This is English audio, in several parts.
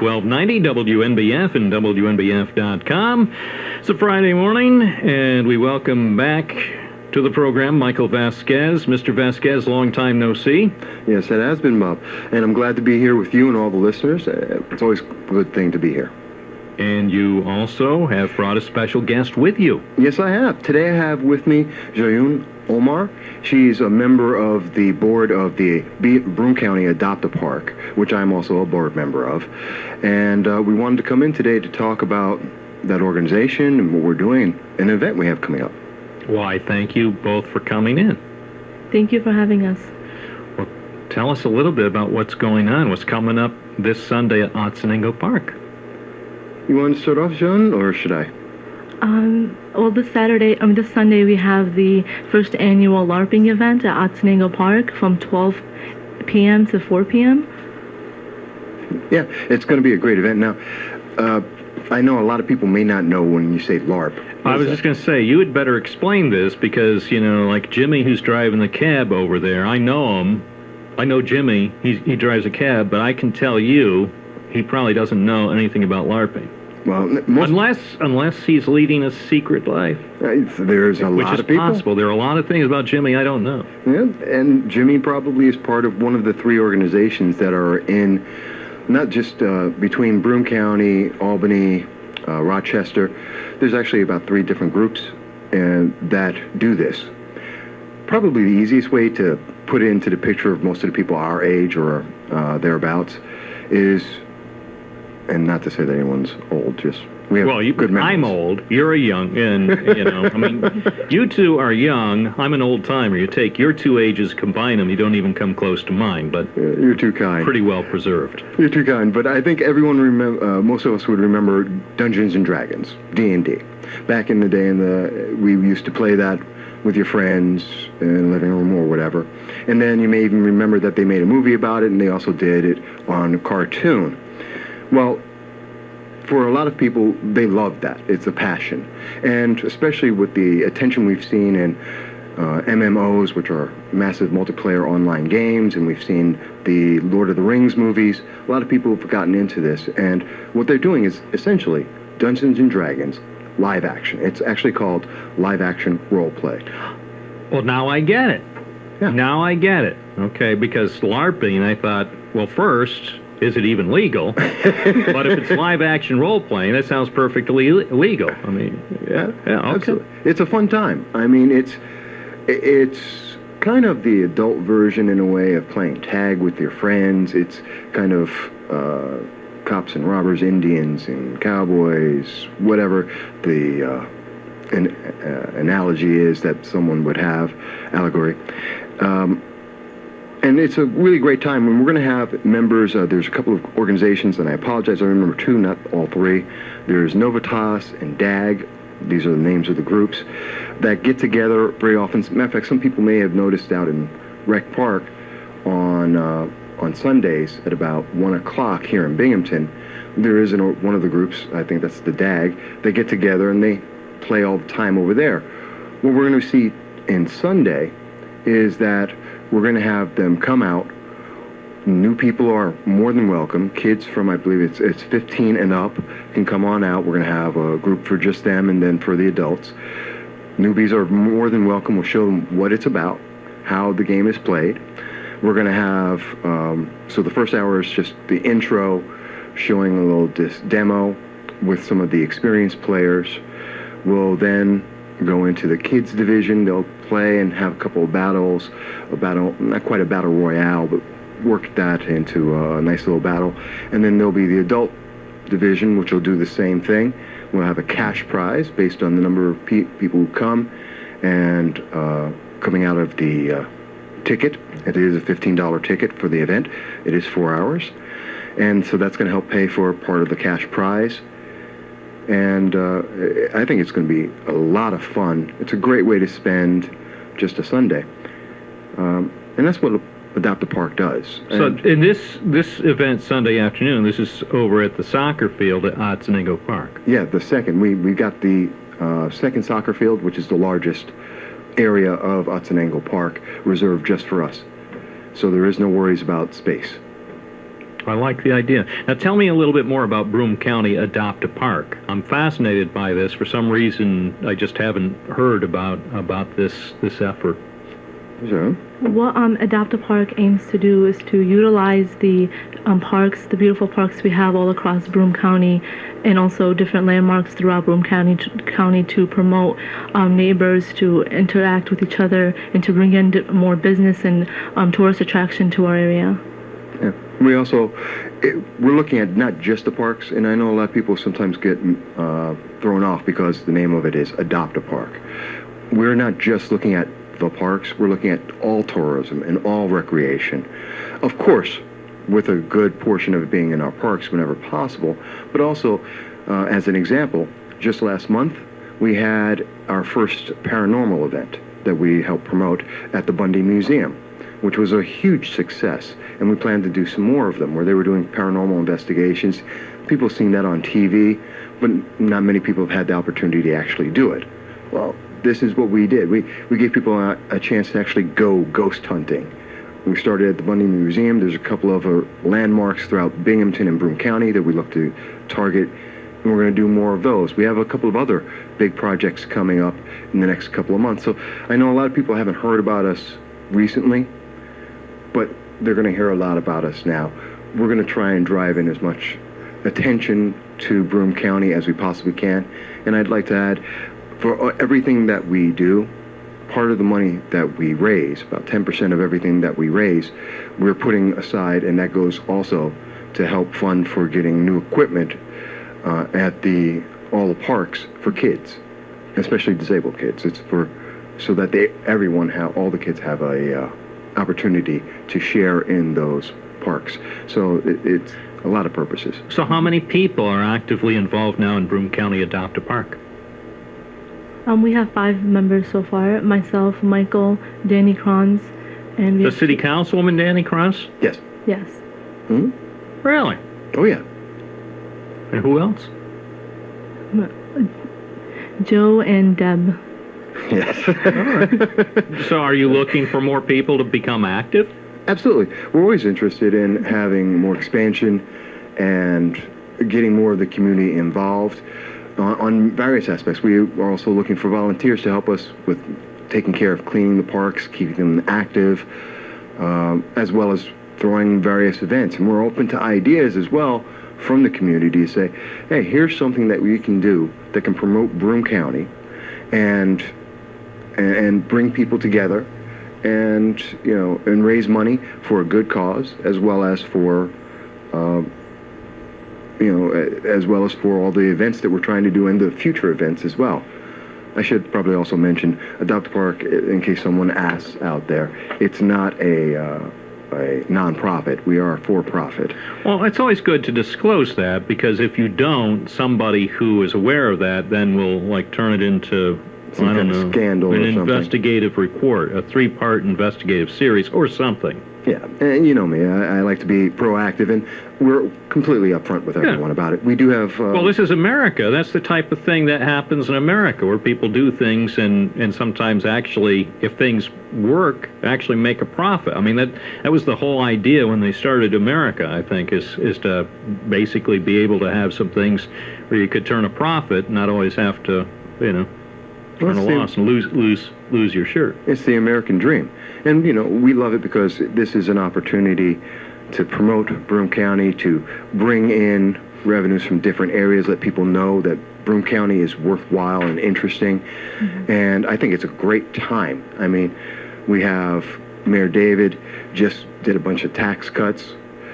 1290 WNBF and WNBF.com. It's a Friday morning, and we welcome back to the program Michael Vasquez. Mr. Vasquez, long time no see. Yes, it has been, Bob. And I'm glad to be here with you and all the listeners. It's always a good thing to be here. And you also have brought a special guest with you. Yes, I have. Today I have with me Joyun Omar. She's a member of the board of the Broome County Adopt-A-Park, which I'm also a board member of. And we wanted to come in today to talk about that organization and what we're doing, an event we have coming up. Well, I thank you both for coming in. Thank you for having us. Well, tell us a little bit about what's going on, what's coming up this Sunday at Otsiningo Park. You want to start off, John, or should I? Well, this Sunday, we have the first annual LARPing event at Otsiningo Park from 12 p.m. to 4 p.m. Yeah, it's going to be a great event. Now, I know a lot of people may not know when you say LARP. I was just going to say, you had better explain this because, you know, like Jimmy who's driving the cab over there, I know him. I know Jimmy, he drives a cab, but I can tell you he probably doesn't know anything about LARPing. Well, unless he's leading a secret life. There's a lot of people. Which is possible. There are a lot of things about Jimmy I don't know. Yeah, and Jimmy probably is part of one of the three organizations that are in, not just between Broome County, Albany, Rochester. There's actually about 3 different groups that do this. Probably the easiest way to put it into the picture of most of the people our age or thereabouts is, and not to say that anyone's old, just we have good memories. I'm old. You're a young, and you know, I mean, you two are young. I'm an old timer. You take your 2 ages, combine them, you don't even come close to mine. But you're too kind. Pretty well preserved. You're too kind. But I think everyone most of us would remember Dungeons and Dragons, D&D. Back in the day, we used to play that with your friends in the living room or whatever. And then you may even remember that they made a movie about it, and they also did it on a cartoon. Well, for a lot of people, they love that. It's a passion. And especially with the attention we've seen in MMOs, which are massive multiplayer online games, and we've seen the Lord of the Rings movies, a lot of people have gotten into this. And what they're doing is essentially Dungeons and Dragons live action. It's actually called live action role play. Well, now I get it. Yeah. Now I get it. Okay, because LARPing, I thought, well, first, is it even legal? But if it's live action role playing, that sounds perfectly legal. I mean, yeah, okay. Absolutely. It's a fun time. I mean, it's kind of the adult version in a way of playing tag with your friends. It's kind of cops and robbers, Indians and cowboys, whatever the analogy is that someone would have, allegory. And it's a really great time. And we're going to have members. There's a couple of organizations, and I apologize, I remember 2, not all 3. There's Novitas and DAG. These are the names of the groups that get together very often. As a matter of fact, some people may have noticed out in Rec Park on Sundays at about 1 o'clock here in Binghamton, there is one of the groups, I think that's the DAG, they get together and they play all the time over there. What we're going to see in Sunday is that we're going to have them come out. New people are more than welcome. Kids from, I believe it's 15 and up can come on out. We're going to have a group for just them and then for the adults. Newbies are more than welcome. We'll show them what it's about, how the game is played. We're going to have, so the first hour is just the intro, showing a little demo with some of the experienced players. We'll then go into the kids division. They'll play and have a couple of battles, not quite a battle royale, but work that into a nice little battle. And then there'll be the adult division, which will do the same thing. We'll have a cash prize based on the number of people who come, and coming out of the ticket. It is a $15 ticket for the event. It is 4 hours. And so that's going to help pay for part of the cash prize. And I think it's going to be a lot of fun. It's a great way to spend just a Sunday. And that's what Adopt-A-Park does. So in this event Sunday afternoon, this is over at the soccer field at Otsiningo Park. Yeah, the second. We got the second soccer field, which is the largest area of Otsiningo Park, reserved just for us. So there is no worries about space. I like the idea. Now tell me a little bit more about Broome County Adopt-A-Park. I'm fascinated by this. For some reason, I just haven't heard about this effort. Sure. What AdoptAPark aims to do is to utilize the parks, the beautiful parks we have all across Broome County, and also different landmarks throughout Broome County to promote neighbors to interact with each other and to bring in more business and tourist attraction to our area. Yeah. We also, we're looking at not just the parks, and I know a lot of people sometimes get thrown off because the name of it is Adopt-A-Park. We're not just looking at the parks, we're looking at all tourism and all recreation. Of course, with a good portion of it being in our parks whenever possible, but also, as an example, just last month, we had our first paranormal event that we helped promote at the Bundy Museum, which was a huge success, and we plan to do some more of them where they were doing paranormal investigations. People have seen that on TV, but not many people have had the opportunity to actually do it. Well, this is what we did. We gave people a chance to actually go ghost hunting. We started at the Bundy Museum. There's a couple of landmarks throughout Binghamton and Broome County that we look to target, and we're going to do more of those. We have a couple of other big projects coming up in the next couple of months. So I know a lot of people haven't heard about us recently, but they're going to hear a lot about us now. We're going to try and drive in as much attention to Broome County as we possibly can. And I'd like to add, for everything that we do, part of the money that we raise, about 10% of everything that we raise, we're putting aside, and that goes also to help fund for getting new equipment at all the parks for kids, especially disabled kids. It's so that all the kids have a opportunity to share in those parks. So it's a lot of purposes. So how many people are actively involved now in Broome County Adopt-A-Park? We have 5 members so far. Myself, Michael, Danny Kranz, and we The have city councilwoman, Danny Kranz? Yes. Yes. Hmm? Really? Oh, yeah. And who else? Joe and Deb. Yes. So are you looking for more people to become active? Absolutely. We're always interested in having more expansion and getting more of the community involved on various aspects. We are also looking for volunteers to help us with taking care of cleaning the parks, keeping them active, as well as throwing various events. And we're open to ideas as well from the community to say, hey, here's something that we can do that can promote Broome County and bring people together and raise money for a good cause, as well as for all the events that we're trying to do and the future events as well. I should probably also mention Adopt-A-Park, in case someone asks out there. It's not a non-profit. We are for-profit. Well, it's always good to disclose that, because if you don't, somebody who is aware of that then will turn it into Some kind of scandal an or something. investigative report, a 3-part investigative series or something. Yeah, and you know me, I like to be proactive, and we're completely upfront with everyone about it. We do have... well, this is America. That's the type of thing that happens in America, where people do things and sometimes actually, if things work, actually make a profit. I mean, that was the whole idea when they started America, I think, is to basically be able to have some things where you could turn a profit, not always have to, turn a loss and lose your shirt. It's the American dream. And, we love it because this is an opportunity to promote Broome County, to bring in revenues from different areas, let people know that Broome County is worthwhile and interesting. Mm-hmm. And I think it's a great time. I mean, we have Mayor David just did a bunch of tax cuts,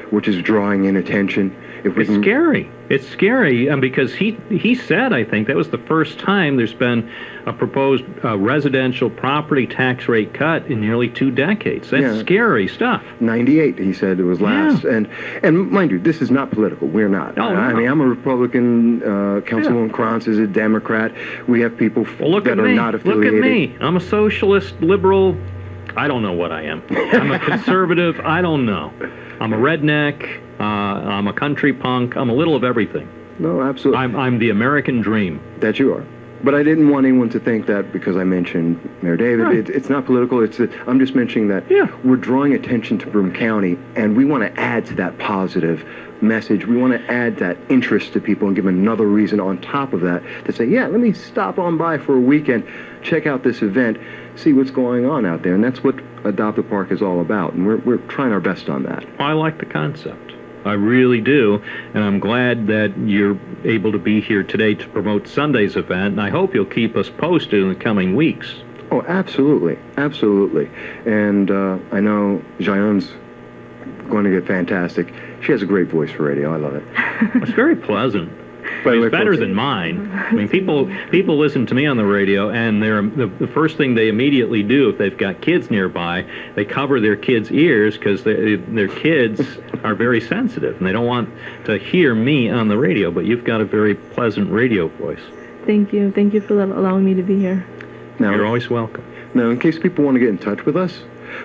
which is drawing in attention. It's scary. It's scary because he said, I think, that was the first time there's been a proposed residential property tax rate cut in nearly 2 decades. That's scary stuff. 98, he said it was last. Yeah. And mind you, this is not political. We're not. No. I mean, I'm a Republican. Councilwoman Kranz is a Democrat. We have people that are not affiliated. Look at me. I'm a socialist, liberal. I don't know what I am. I'm a conservative. I don't know. I'm a redneck. I'm a country punk. I'm a little of everything. No, absolutely. I'm the American dream. That you are. But I didn't want anyone to think that because I mentioned Mayor David, Right. it's not political. I'm just mentioning that we're drawing attention to Broome County, and we want to add to that positive message. We want to add that interest to people and give them another reason on top of that to say, yeah, let me stop on by for a weekend, check out this event, see what's going on out there. And that's what Adopt-A-Park is all about, and we're trying our best on that. I like the concept. I really do, and I'm glad that you're able to be here today to promote Sunday's event, and I hope you'll keep us posted in the coming weeks. Oh, absolutely, absolutely. And I know Jayan's going to get fantastic. She has a great voice for radio. I love it. It's very pleasant. It's better than mine. I mean, people listen to me on the radio, and the first thing they immediately do if they've got kids nearby, they cover their kids' ears because their kids are very sensitive, and they don't want to hear me on the radio. But you've got a very pleasant radio voice. Thank you. Thank you for allowing me to be here. Now, you're always welcome. Now, in case people want to get in touch with us,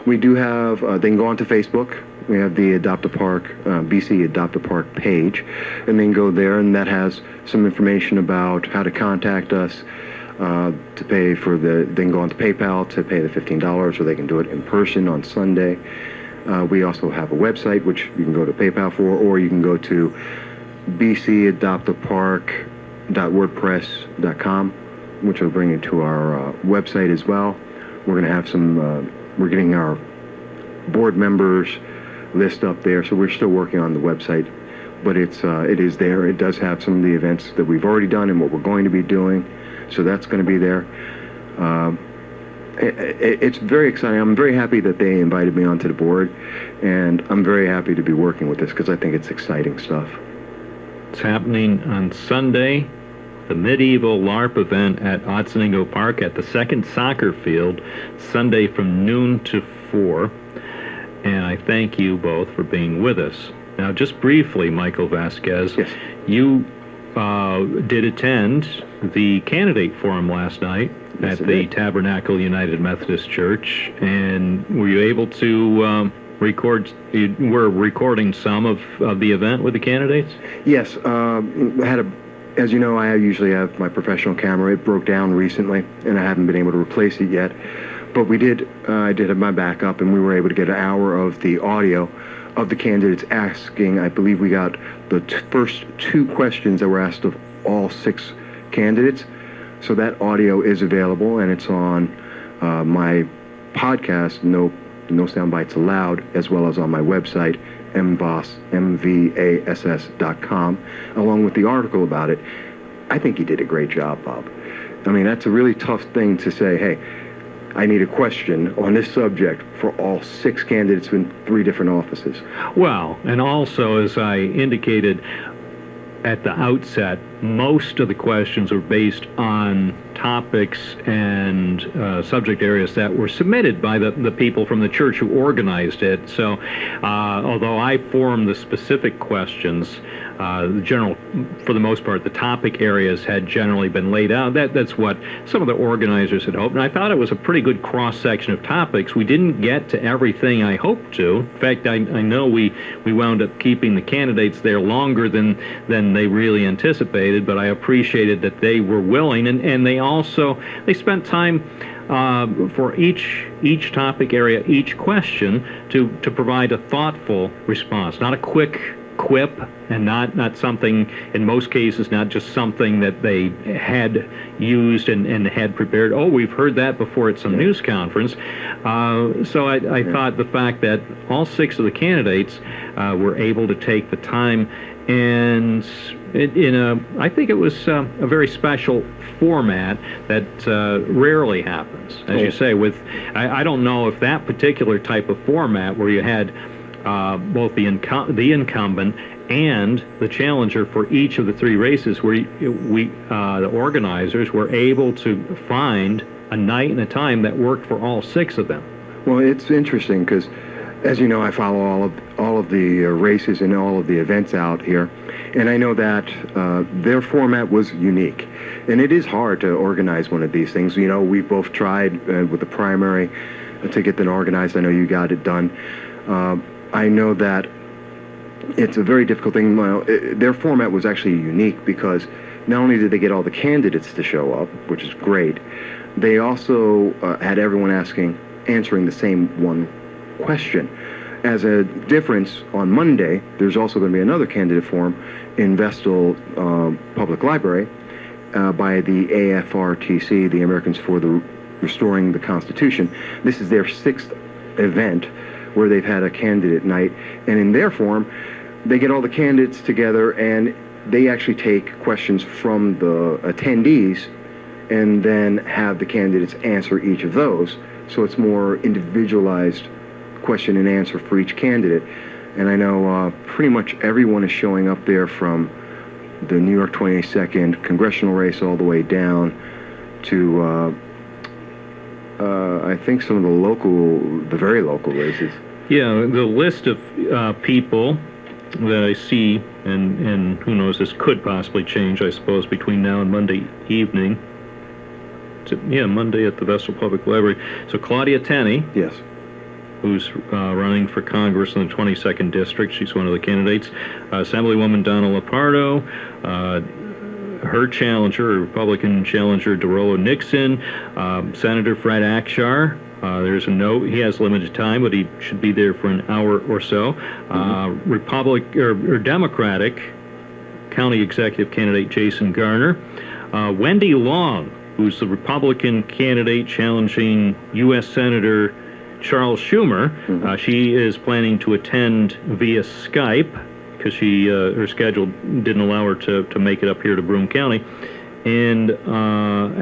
we do have, they can go onto Facebook. We have the Adopt-A-Park, BC Adopt-A-Park page, and they can go there, and that has some information about how to contact us, to pay for they can go onto PayPal to pay the $15, or they can do it in person on Sunday. We also have a website, which you can go to PayPal for, or you can go to bcadoptapark.wordpress.com, which will bring you to our website as well. We're going to have we're getting our board members list up there, so we're still working on the website, but it is there. It does have some of the events that we've already done and what we're going to be doing, so that's going to be there. It's very exciting. I'm very happy that they invited me onto the board, and I'm very happy to be working with this because I think it's exciting stuff. It's happening on Sunday, the Medieval LARP event at Otsiningo Park at the second soccer field, Sunday from noon to 4. And I thank you both for being with us. Now, just briefly, Michael Vasquez, yes. You did attend the candidate forum last night at the Tabernacle United Methodist Church, and were you able to record? You were recording some of the event with the candidates? Yes, as you know, I usually have my professional camera. It broke down recently, and I haven't been able to replace it yet. But I did have my backup, and we were able to get an hour of the audio of the candidates asking. I believe we got the first 2 questions that were asked of all 6 candidates. So that audio is available, and it's on my podcast, No Soundbites Allowed, as well as on my website, mvass.com, along with the article about it. I think he did a great job, Bob. I mean, that's a really tough thing to say, hey, I need a question on this subject for all 6 candidates in 3 different offices. Well, and also, as I indicated at the outset, most of the questions were based on topics and subject areas that were submitted by the people from the church who organized it. So although I formed the specific questions, for the most part, the topic areas had generally been laid out. That's what some of the organizers had hoped, and I thought it was a pretty good cross-section of topics. We didn't get to everything I hoped to. In fact, I know we wound up keeping the candidates there longer than they really anticipated, but I appreciated that they were willing, and they spent time for each topic area, each question, to provide a thoughtful response, not a quick quip, and not something, in most cases, not just something that they had used and had prepared. Oh, we've heard that before at some news conference. So I thought the fact that all 6 of the candidates were able to take the time, and I think it was a very special format that rarely happens. As you say, I don't know if that particular type of format where you had both the incumbent and the challenger for each of the 3 races, where the organizers were able to find a night and a time that worked for all 6 of them. Well, it's interesting because, as you know, I follow all of the races and all of the events out here, and I know that their format was unique, and it is hard to organize one of these things. You know, we've both tried with the primary to get them organized. I know you got it done. I know that it's a very difficult thing. Their format was actually unique because not only did they get all the candidates to show up, which is great, they also had everyone answering the same one question. As a difference, on Monday, there's also going to be another candidate forum in Vestal Public Library by the AFRTC, the Americans for the Restoring the Constitution. This is their 6th event where they've had a candidate night, and in their forum, they get all the candidates together and they actually take questions from the attendees and then have the candidates answer each of those. So it's more individualized question and answer for each candidate. And I know pretty much everyone is showing up there, from the New York 22nd congressional race all the way down to I think some of the very local races. Yeah, the list of people that I see, and who knows, this could possibly change, I suppose, between now and Monday evening. Monday at the Vestal Public Library. So Claudia Tenney, yes, who's running for Congress in the 22nd District. She's one of the candidates. Assemblywoman Donna Lopardo, her challenger, Republican challenger DeRollo Nixon, Senator Fred Akshar. There's a note. He has limited time, but he should be there for an hour or so. Democratic County Executive candidate Jason Garner. Wendy Long, who's the Republican candidate challenging U.S. Senator Charles Schumer. She is planning to attend via Skype because her schedule didn't allow her to make it up here to Broome County. And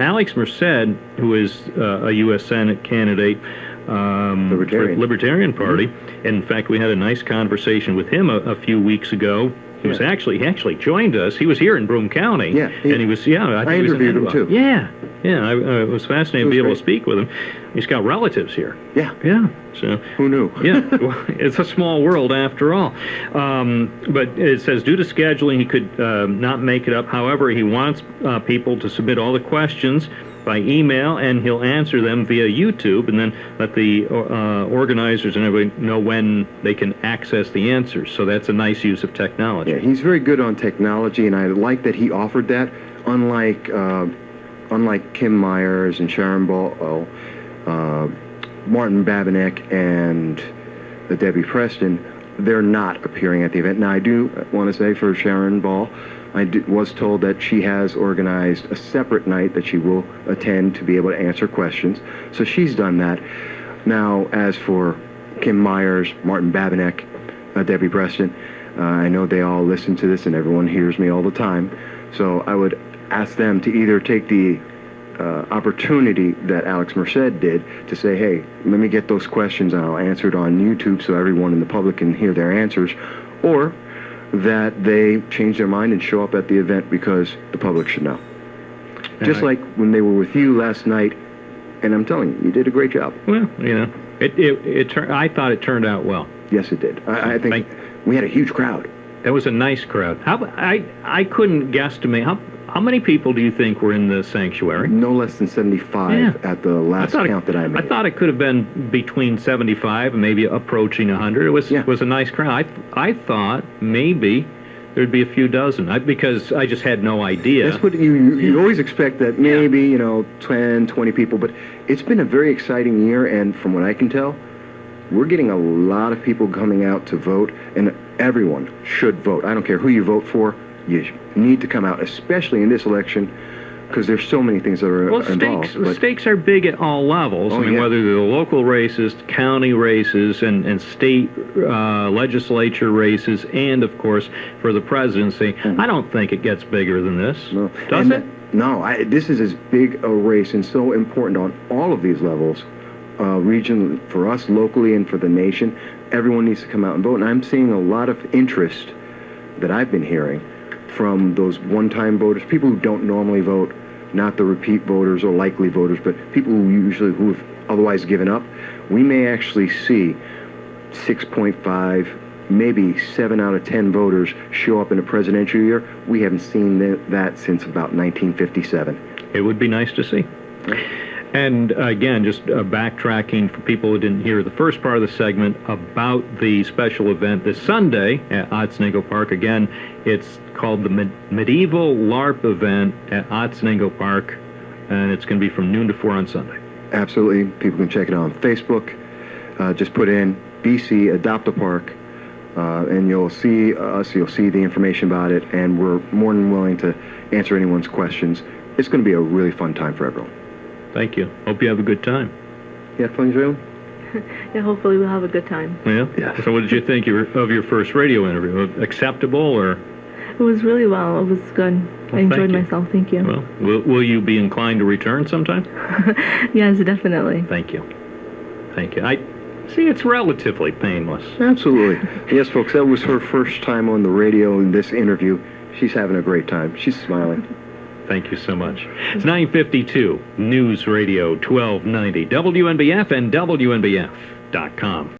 Alex Merced, who is a U.S. Senate candidate for the Libertarian Party. In fact, we had a nice conversation with him a few weeks ago. He actually joined us. He was here in Broome County. Yeah, and he was, I interviewed him too. I was fascinated to be able to speak with him. He's got relatives here. Yeah. So who knew? Well, it's a small world after all. But it says due to scheduling, he could not make it up. However, he wants people to submit all the questions by email, and he'll answer them via YouTube, and then let the organizers and everybody know when they can access the answers. So that's a nice use of technology. Yeah, he's very good on technology, and I like that he offered that. Unlike Kim Myers and Sharon Ball, Martin Babinek and Debbie Preston, they're not appearing at the event. Now, I do want to say for Sharon Ball, I was told that she has organized a separate night that she will attend to be able to answer questions. So she's done that. Now, as for Kim Myers, Martin Babinek, Debbie Preston, I know they all listen to this and everyone hears me all the time. So I would ask them to either take the opportunity that Alex Merced did to say, hey, let me get those questions and I'll answer it on YouTube so everyone in the public can hear their answers, or that they change their mind and show up at the event because the public should know. Just like when they were with you last night, and I'm telling you, you did a great job. Well, I thought it turned out well. Yes, it did. I think we had a huge crowd. That was a nice crowd. I couldn't guesstimate. How many people do you think were in the sanctuary? No less than 75 at the last count that I made. I thought it could have been between 75 and maybe approaching 100. It was a nice crowd. I thought maybe there'd be a few dozen because I just had no idea. That's what you always expect, that maybe 10, 20 people, but it's been a very exciting year, and from what I can tell, we're getting a lot of people coming out to vote, and everyone should vote. I don't care who you vote for. You need to come out, especially in this election, because there's so many things that are involved. The stakes are big at all levels. Whether they're the local races, county races, and state legislature races, and, of course, for the presidency. I don't think it gets bigger than this. No. Does it? No. This is as big a race and so important on all of these levels, region for us, locally, and for the nation. Everyone needs to come out and vote, and I'm seeing a lot of interest that I've been hearing from those one-time voters, people who don't normally vote, not the repeat voters or likely voters, but people who have otherwise given up. We may actually see 6.5, maybe 7 out of 10 voters show up in a presidential year. We haven't seen that since about 1957. It would be nice to see. And again, just backtracking for people who didn't hear the first part of the segment about the special event this Sunday at Otsiningo Park. Again, it's called the Medieval LARP event at Otsiningo Park, and it's going to be from noon to 4 on Sunday. Absolutely. People can check it out on Facebook. Just put in BC Adopt-A-Park, and you'll see us. You'll see the information about it, and we're more than willing to answer anyone's questions. It's going to be a really fun time for everyone. Thank you. Hope you have a good time. You had fun, Joan? Yeah, hopefully we'll have a good time. Yeah? Yeah. So what did you think of your first radio interview? Acceptable, or? It was really well. It was good. Well, I enjoyed thank you. myself. Thank you. Well, will you be inclined to return sometime? Yes, definitely. Thank you. Thank you. I see it's relatively painless. Absolutely. Yes, folks, that was her first time on the radio in this interview. She's having a great time. She's smiling. Thank you so much. It's 9:52, News Radio 1290, WNBF and WNBF.com.